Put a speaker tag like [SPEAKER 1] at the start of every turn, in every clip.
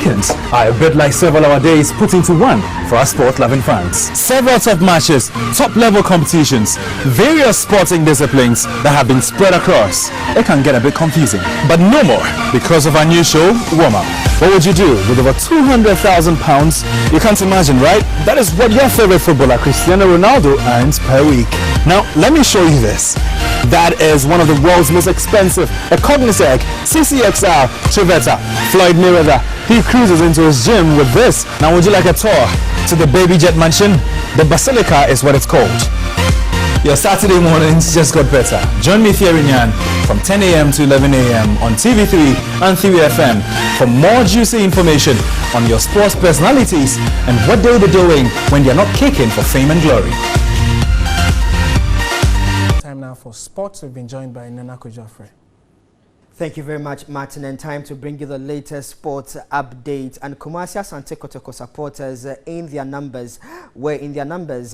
[SPEAKER 1] weekends are a bit like several-hour days put into one for our sport-loving fans. Several top matches, top-level competitions, various sporting disciplines that have been spread across. It can get a bit confusing, but no more because of our new show, Warm Up. What would you do with over £200,000? You can't imagine, right? That is what your favorite footballer, Cristiano Ronaldo, earns per week. Now, let me show you this. That is one of the world's most expensive, a Cognizant CCXR Trivetta Floyd Mayweather. He cruises into his gym with this. Now, would you like a tour to the Baby Jet Mansion? The Basilica is what it's called. Your Saturday mornings just got better. Join me, Thierry from 10 a.m. to 11 a.m. on TV3 and 3FM for more juicy information on your sports personalities and what they'll be doing when they're not kicking for fame and glory.
[SPEAKER 2] Time now for sports. We've been joined by Nana Kojafre.
[SPEAKER 3] Thank you very much, Martin, and time to bring you the latest sports update. And Kumasi Asante Kotoko supporters in their numbers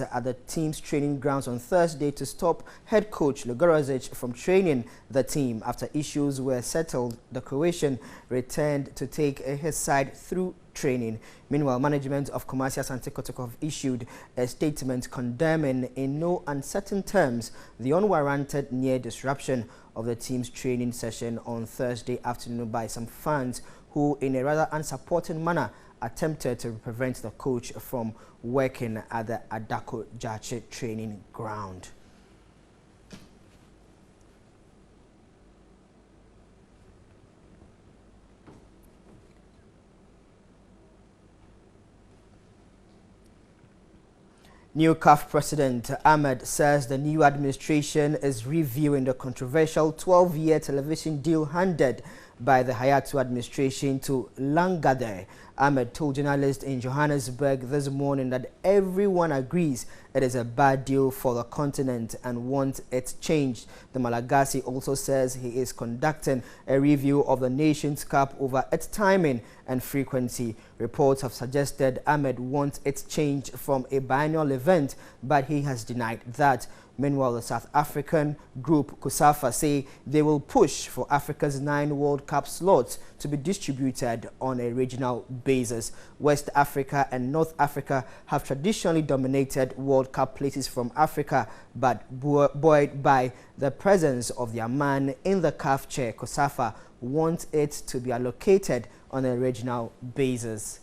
[SPEAKER 3] at the team's training grounds on Thursday to stop head coach Lugorozic from training the team after issues were settled. The Croatian returned to take his side through training. Meanwhile, management of Kumasi Asante Kotoko have issued a statement condemning in no uncertain terms the unwarranted near disruption of the team's training session on Thursday afternoon by some fans who, in a rather unsupporting manner, attempted to prevent the coach from working at the Asiedu-Dartey training ground. New CAF President Ahmed says the new administration is reviewing the controversial 12-year television deal handed by the Hayatu administration to Langade. Ahmed told journalists in Johannesburg this morning that everyone agrees it is a bad deal for the continent and wants it changed. The Malagasy also says he is conducting a review of the Nations Cup over its timing and frequency. Reports have suggested Ahmed wants it changed from a biennial event, but he has denied that. Meanwhile, the South African group COSAFA say they will push for Africa's 9 World Cup slots to be distributed on a regional basis. West Africa and North Africa have traditionally dominated World Cup places from Africa, but buoyed by the presence of their man in the CAF chair, COSAFA wants it to be allocated on a regional basis.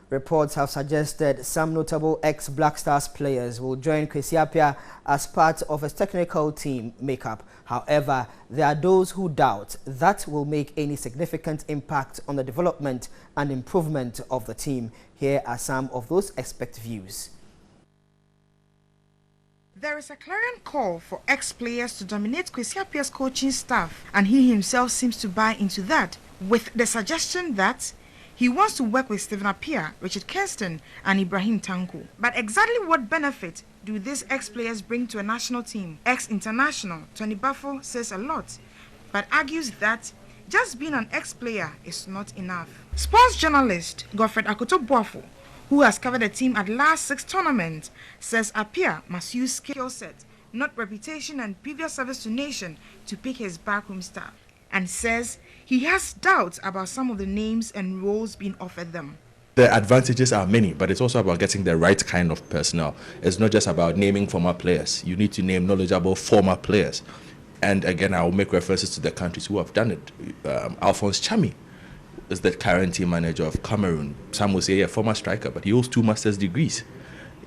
[SPEAKER 3] Reports have suggested some notable ex-Black Stars players will join Kwesi Appiah as part of his technical team makeup. However, there are those who doubt that will make any significant impact on the development and improvement of the team. Here are some of those expert views.
[SPEAKER 4] There is a clarion call for ex-players to dominate Kwesi Appiah's coaching staff, and he himself seems to buy into that, with the suggestion that he wants to work with Stephen Appiah, Richard Kirsten, and Ibrahim Tanko. But exactly what benefit do these ex-players bring to a national team? Ex-international Tony Buffo says a lot, but argues that just being an ex-player is not enough. Sports journalist Godfred Akoto-Boafo, who has covered the team at last 6 tournaments, says Appiah must use skill set, not reputation and previous service to nation, to pick his backroom staff, and says he has doubts about some of the names and roles being offered them.
[SPEAKER 5] The advantages are many, but it's also about getting the right kind of personnel. It's not just about naming former players. You need to name knowledgeable former players. And again, I will make references to the countries who have done it. Alphonse Chami is the current team manager of Cameroon. Some will say a former striker, but he holds 2 master's degrees.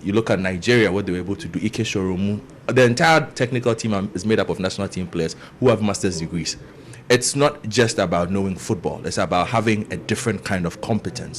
[SPEAKER 5] You look at Nigeria, what they were able to do. Ike Shoromu, the entire technical team is made up of national team players who have master's degrees. It's not just about knowing football. It's about having a different kind of competence.